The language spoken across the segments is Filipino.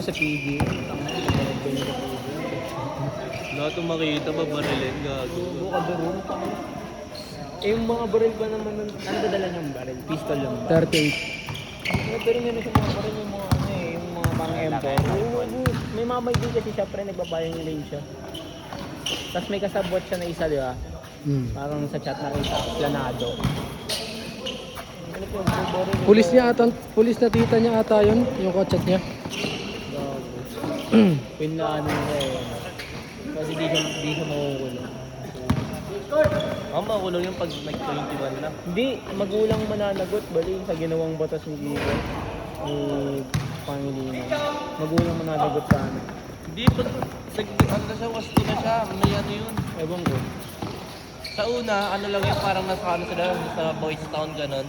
sa PG. Lahat ng makita ba barilin gago. Buka doon. Eh, yung mga baril ba naman, ano ba dala niyang baril? Pistol lang ba? 38. Pero yun sa mga baril yung mga ano eh, yung mga pang M4. May mga may din kasi siya, pre, nagbabayang yung range siya. Tapos may kasabot siya na isa, di ba? Parang sa chat nakita, planado. Ano po, baril? Pulis na tita niya ata yun, yung kotset niya. Pinlaano niya eh. Kasi di siya makukulong. Makulong yung pag nag-21 na. Hindi, magulang mananagot bali sa ginawang batas ni Gigo ni Pangilinan. Magulang mananagot sa ano. Hindi, pag ano na siya, wasto na siya, may ano yun. Ewan ko. Sa una, ano lang yun, parang nasa ano sila, sa Boys Town ganon.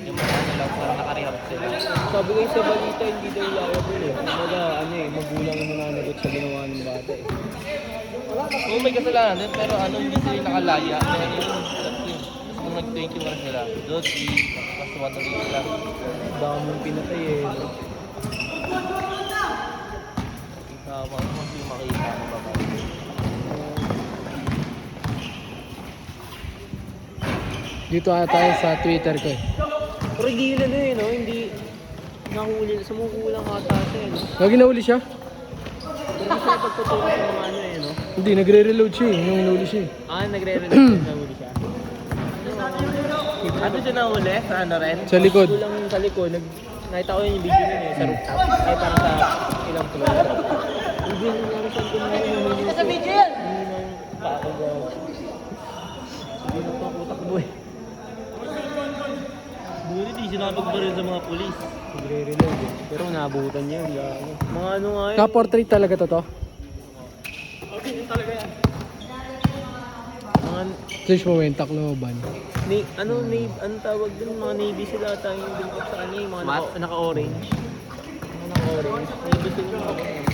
Yung mga ano lang, parang nakarehab sila. Sabi ko sa balita, hindi daw liable eh. Kumbaga, ano eh, magulang mananagot sa ginawa ng bata eh. Oo, may kasalanan din, pero ano, hindi sila nakalaya. Kaya yun, tapos nung nag-21 sila, doon, mas tumatuloy sila. Daming pinatay eh. No? Tama, kasi makita ano ba ba? Dito ata tayo sa Twitter ko eh. Pero hindi yun ano eh, no? Hindi nahuli. Sumukulang ata siya eh, no? Lagi nahuli siya? Pero hindi siya pagtutuwa sa mga ano eh, no? Hindi, nagre-reload siya eh, nung nahuli siya eh. Nagre-relate nahuli siya. Ano siya nahuli? Sa ano rin? Sa likod. Kulang sa likod. Nakita ko yung video niya eh, sa rooftop. Ay, parang sa ilang floor. Hindi na namin saan kumain. Sa video yan! Hindi na yung pako ba. Hindi na pakutakbo eh. Buti di siya nakapagbaril sa mga polis. Nagre-reload eh. Pero naabutan niya yun. Gaano. Mga ano nga yun. Ka-portrait talaga to? Okay, yun talaga yan. Mga Fish mo yung Tacloban. ano tawag dun, mga navy sila tayo yung binukat sa kanya, yung mga naka-orange. Mga naka-orange. Navy sila yung mga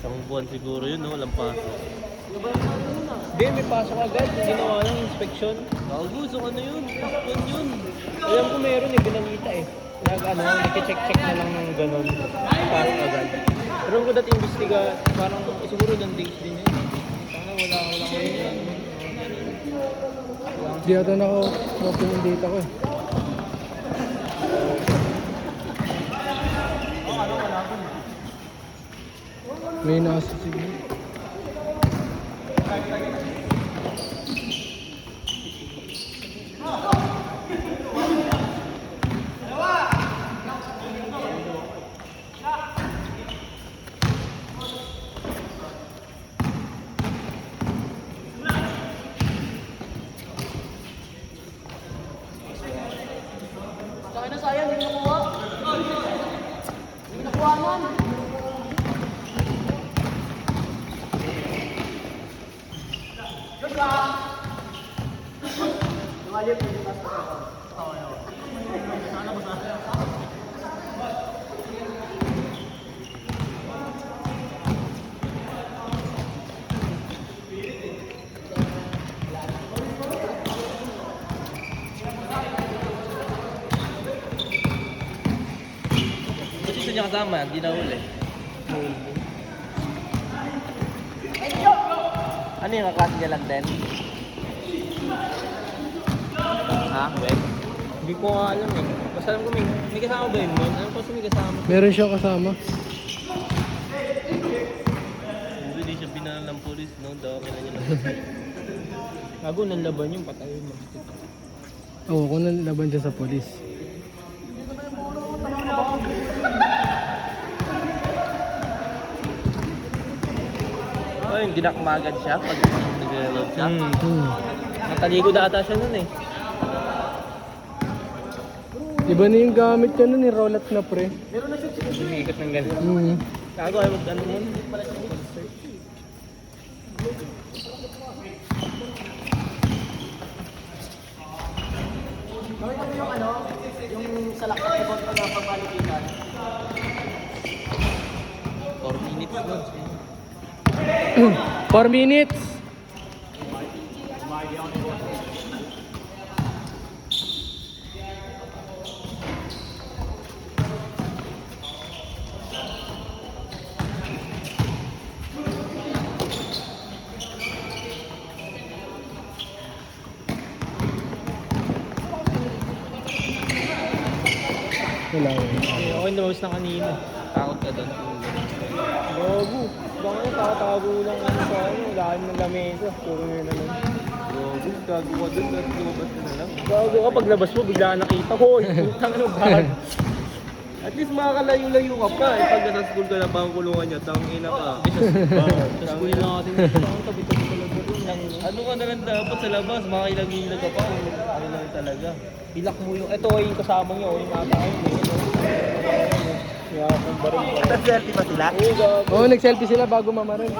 Isang buwan siguro yun, no? Walang pasok. Hindi, may pasok agad. Ginawa lang inspection. Gago, so ano yun? Pasok yun. Alam ko meron eh, binalita eh. Nag-check na lang ng ganun. Pasok agad. Pero kung dati imbestiga, parang siguro ng days din yun. Sana wala kayo. Di ata open yung data ko eh. May nasa siguro. Sayang, hindi nakuha. Hindi nakuha man. Kasi gusto niya kasama, hindi na huli. Ano yung kaklase niya lang din? Ha? Wait. Hindi ko alam eh. Basta alam ko may kasama ba yun mo? Ano kasi may kasama? Meron siya kasama. Hindi siya binanal ng polis, no? Dami na niya lang. Bago nang laban yung patay mo. Oo, kung nalaban siya sa polis. Oh, yung ginakmagad siya pag nag-reload siya. Natalikod ata siya nun eh. Iba na yung gamit niya nun, yung roll-up na pre. Meron na siya sumikat ng ganun. Mm. Kago ay mag ano nun. Nakita mo yung ano? Yung sa lakad ko na pagpapalikitan. 4 minutes nun. 4 minutes. Wala yun. Okay, nabos na kanina. Takot ka doon. Gago. Baka na tago lang ano sa ano. Lahat ng lamesa. Puro na naman. Gago, gago ka doon. Tapos lumabas ka na lang. Gago ka paglabas mo, bigla nakita ko. Putang ano ba? At least makakalayo-layo ka pa. Eh, pag nasa school ka na ba ang kulungan niya, tangina ka. Sa school na natin. Ang tabi-tabi talaga rin lang. Ano ka na lang dapat sa labas? Makailag-ilag ka pa. Ano lang talaga. Ilak mo yung, ito yung kasama niyo, yung ata yun. Kaya kung baril ko. Nag-selfie ba sila? Oo, gago. Oo, nag-selfie sila bago mamarin.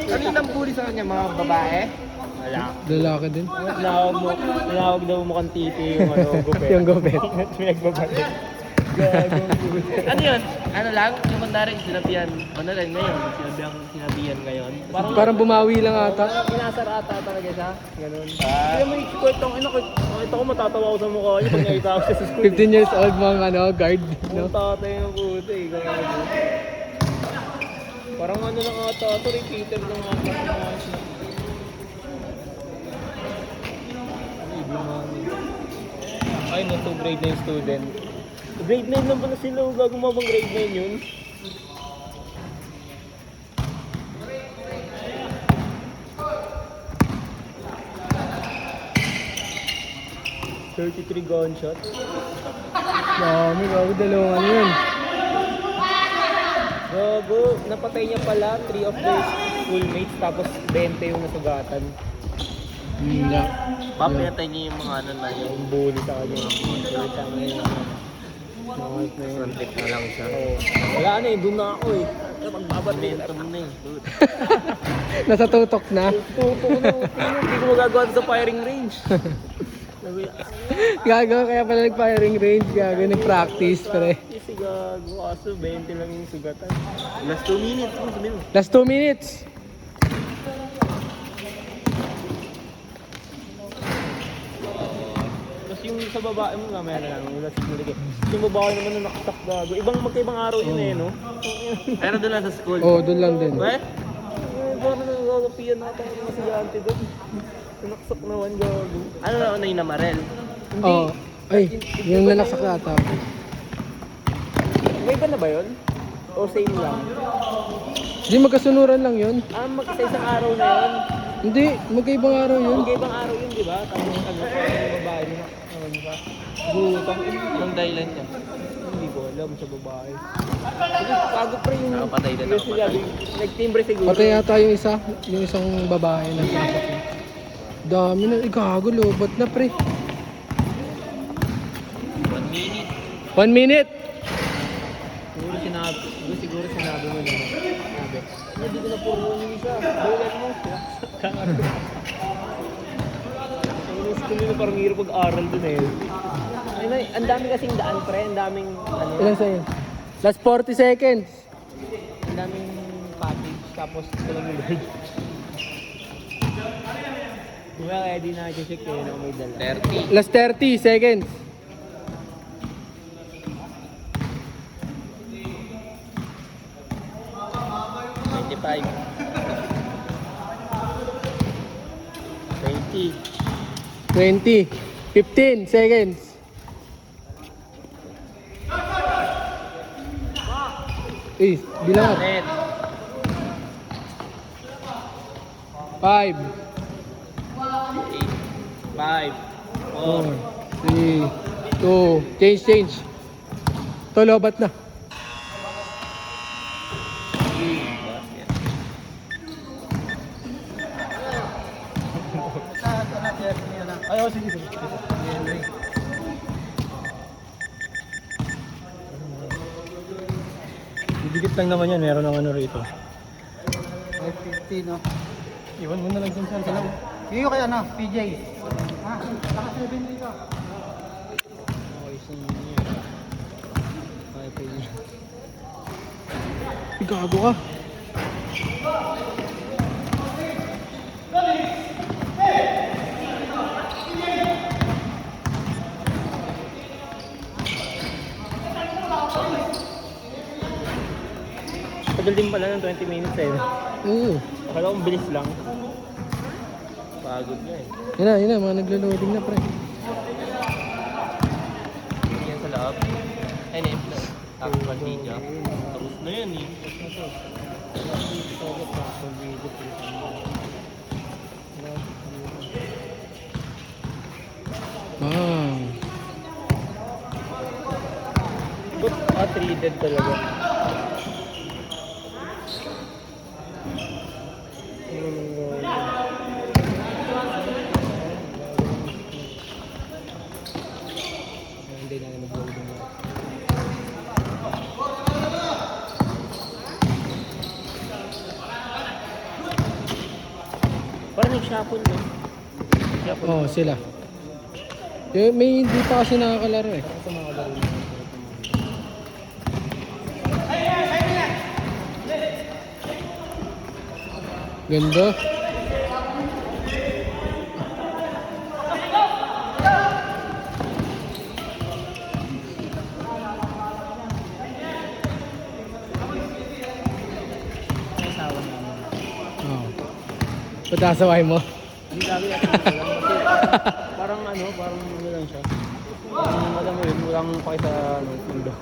Ano yung nambuli sa kanya, mga babae? Wala. Lalaki din. Tinawag daw mo kang titi yung ano, gupet. Yung gupet. Pinagbabalik. Gago. Ano yun? Ano lang? Yung mandari, sinabihan. Ano lang ngayon? Sinabihan ngayon. Parang bumawi lang ata. Inasar ata talaga siya. Ganun. Kaya may expert ang ina. Nakita ko matatawa ko sa mukha niya pag nakita ko siya sa school. 15 years old mga ano, guard. No? Yung tatay ng puto eh. Gago. Parang ano lang ata ito, repeater lang ata. Ay, no, 2 grade 9 student. Grade 9 lang pala sila, gago mo bang grade 9 yun? $33 gunshots. Dami, gago, dalawang ano yun. Gago, napatay niya pala 3 of their schoolmates tapos 20 yung nasugatan. Yeah. Papayatay niya yung mga ano na yun. Yung bully sa kanya. Sa kanya. Nakakit na yun. Front trip na lang siya. Oo. Wala na eh, doon na ako eh. Magbabatid. Momentum na eh. Dude. Nasa tutok na. Tuto na. Hindi ko magagawa sa firing range. Sabi, Gago, kaya pala nag-firing range. Gago, nag-practice pre. kasi gago. Kaso 20 lang yung sugatan. Last 2 minutes. Ano sabihin mo? Last 2 minutes. Tapos yung sa babae mo, mamaya na lang. Yung last siguro. Yung babae naman na nakasak gago. Magkaibang araw yun eh, no? Pero doon lang sa school. Oo, doon lang din. Eh? Parang nagagapian natin yung mga sigante doon. Naksak naman gago. Ano na una yung namarel? Oo. Ay, yung nanaksak na ata. May iba na ba yun? O same lang? Hindi, magkasunuran lang yun. Mag-isa-isang araw na yun. Hindi, magkaibang araw yun. Magkaibang araw yun, di ba? Tapos ano, yung babae na, ano ba? Gutang. Anong dahilan niya? Hindi ko alam sa babae. Kasi bago pa yung... Nakapatay din, yung nakapatay. sinabi, nagtimbre siguro. Patay yata yung isa, yung isang babae na sakot niya. Dami na, gago, lobat na pre. 1 minute. 1 minute! Siguro sinabi mo na. Sabi, hindi ko na puro yung isa. Bulat mo. Ang school nyo parang hirap pag-aral dun eh. Ang dami kasing daan pre, ang daming ano, Ilan sa'yo? Last 40 seconds. ang daming package tapos ito lang yung bird. Diba kaya di na-check eh, na may dala. 30. Last 30 seconds. Five. 20. 20. 15 seconds. Eh, bilang. Net. 5, 8. 5. 4, 3, 2, change. To lobat na. Basket. Ay, oh, sige. Didikit lang naman yan, meron ng ano rito. 550 no? Iwan mo na lang dyan sa loob. Iyo kaya na, PJ. Ha? Saka 7 dito. Okay, so niya. Okay, pwede. Gago ka. Tagal din pala ng 20 minutes eh. Oo. Akala kong bilis lang. Pagod na eh. Yun na, mga naglo-loading na pre. Yan sa loob. Ay, na actual video. Tapos na yan eh. Wow. But, 3 dead talaga. Hindi na mag-loading na. Parang nag-shuffle no? Oo, sila. May hindi pa kasi nakakalaro eh. Sa mga laro. Ganda. May asawa namin. Oo. Patasaway mo? Hindi lagi at lang kasi parang ano lang siya. Parang alam mo yun, walang pakita mundo.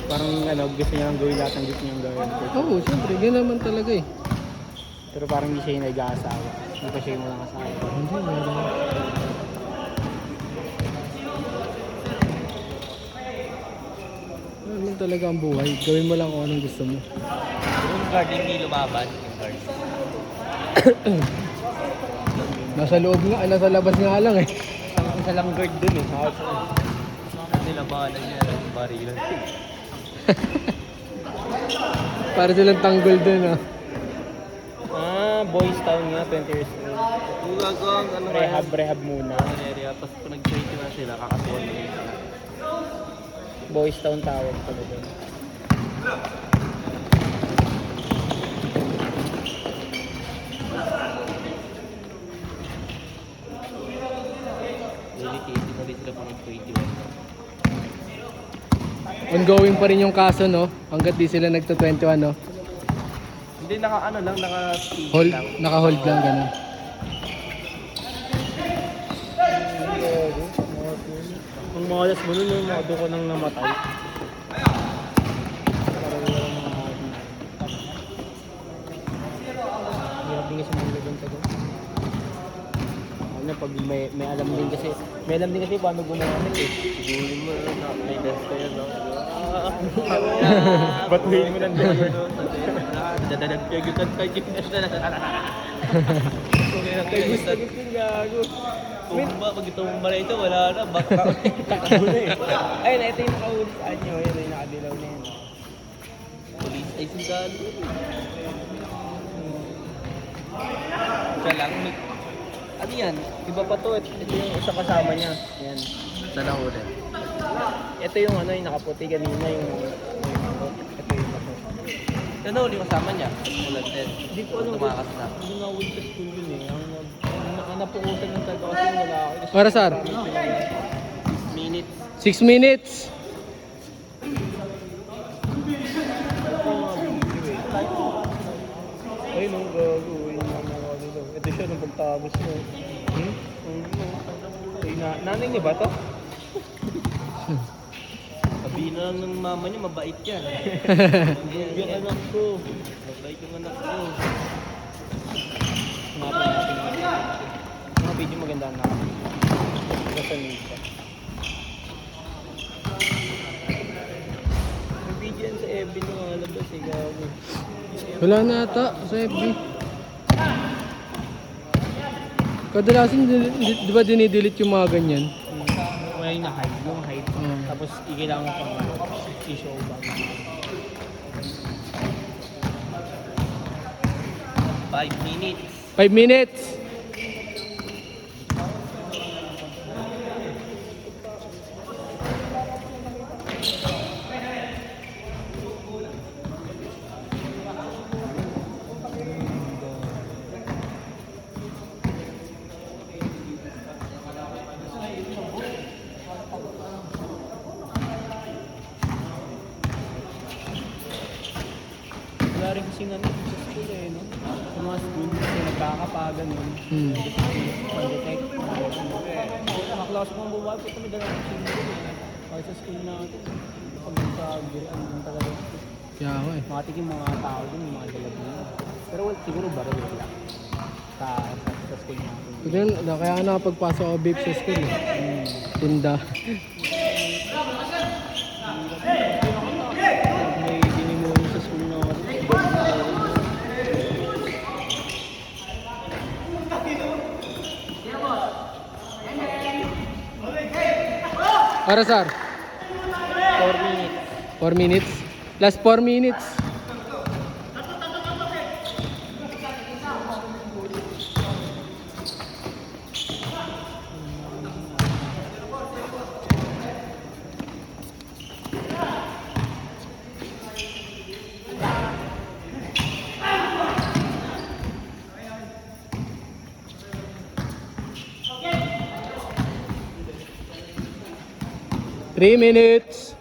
Parang gusto niya lang gawin lahat ng gusto niyang gawin. Oo, siyempre. Ganyan naman talaga eh. Pero parang hindi siya yung nag-aasawa. Hindi pa siya yung walang asawa. Hindi, meron. Ganyan talaga ang buhay. Gawin mo lang kung anong gusto mo. Yung guard hindi lumaban. Yung guard. Nasa loob nga, nasa labas nga lang eh. Isa lang guard dun eh. Nilabanan niya ng barilan. Para silang tanggol dun ah. Boys Town nga, 20 years old. Yung gagawang ano kaya? Rehab muna. Ang area. Tapos kung nag-20 na sila, kakatuwan na yun sila. Boys Town tawag pala dun. Dedicated na rin sila pang nag-21. Ongoing pa rin yung kaso no, hanggat di sila nagto-21 no. Hindi naka-speed Hold, lang. naka-hold lang ganun. Ang mga alas mo nun, yung mga doon ko nang namatay. Parang walang mga hirap din kasi mga lagan ka doon. Ano, pag may alam din kasi paano gumamit eh. Siguro mo na may best ko yan, no? Batuhin mo lang din. Dadadag kayo gutan tayo gymnast na Kaya gusto yung gago. Tumba, pag itumba na ito, wala na, baka Takbo na eh. Ayun, ito yung nakahuli sa anyo. Ayun, yung nakadilaw na yun. police ay sundalo. Siya lang, ano yan? Iba pa to. Ito yung isa kasama niya. Yan. Sana huli. Ito yung yung nakaputi kanina yung ito yung ako. Ano huli kasama niya? Ulan din. Hindi ko alam. Tumakas na. Hindi na sa school yun eh. Ang napuusan ng taga kasi yung lalaki. Kasi Oras, Sar? 6 minutes. 6 minutes. Ay, nung gago. Yung mga dito. Ito siya nung pagtapos mo. Ay, nanay niya ba to? Sabihin na lang ng mama niya, mabait yan. Yung anak ko. Mabait yung anak ko. Hanapin natin. Mga video maganda na. Nasa media. May video yan sa FB nung mga labas eh. Gago. Wala na ata sa FB. Kadalasan, di ba dinidelete yung mga ganyan? Wala yung na-hide. Yung hide. Tapos kailangan mo pang i-show back. 5 minutes. 5 minutes. Wala rin kasing ano sa school eh, no? Sa mga school, kasi nagkakapagan yun. Pag-detect. Mga klase kong buwan, ito may dala kasing school eh. Kahit sa school natin, pag nagkagirian din talaga. Kaya ako eh. Makatik yung mga tao dun, yung mga dalab nila. Pero siguro baril lang. Sa school natin. Ganun, kaya nga nakapagpasok ako vape sa school eh. Tinda. May dinimulong sa school natin. Arasar, 4 minutes. 4 minutes. Last 4 minutes. Three minutes.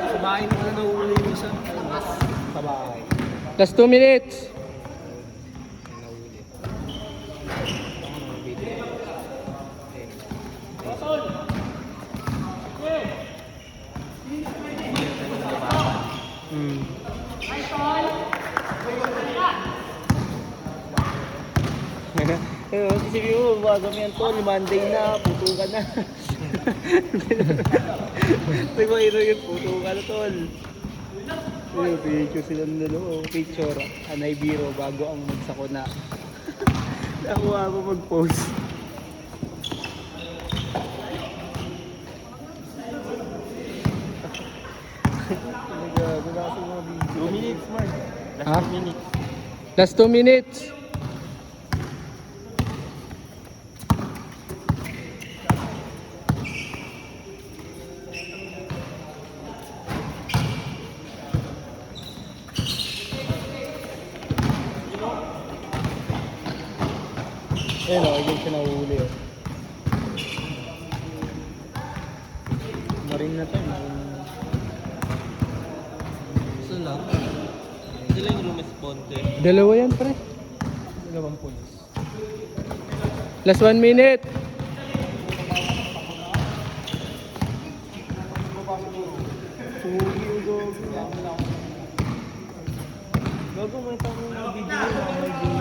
Sa bahay mo na nauuli yung isa. Sa bahay. Last 2 minutes. Sabi mo, bago mo yan tol, Monday na, puto ka na. Sabi mo, yun, puto ka na tol. Picture sila ng dalawa, picture. Anay biro, bago ang magsakuna. Nakuha ko mag-post. Nagagawa ko mga video. 2 minutes, Mark. Last Ha? 2 minutes. Last 2 minutes. Ayun o, yun siya nahuli o. Marin na to, marin na. So lang. Sila yung rumesponde. Dalawa yan, pre. Dalawang pulis. Last 1 minute. Sugi o gogo. Gogo mo ito mga video na may video.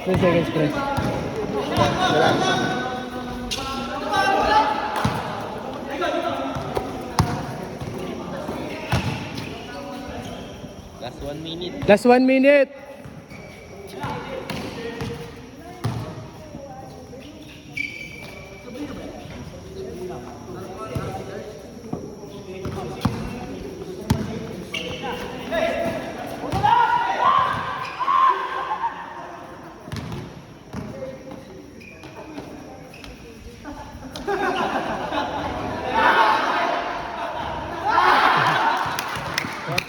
3 seconds, pre. Last 1 minute. Last 1 minute.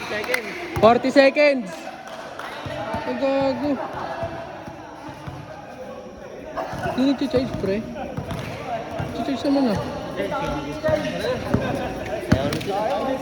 Seconds. 40 seconds. Ay, gago. Hindi nag-charge, pre. Charge naman ah. Meron sila.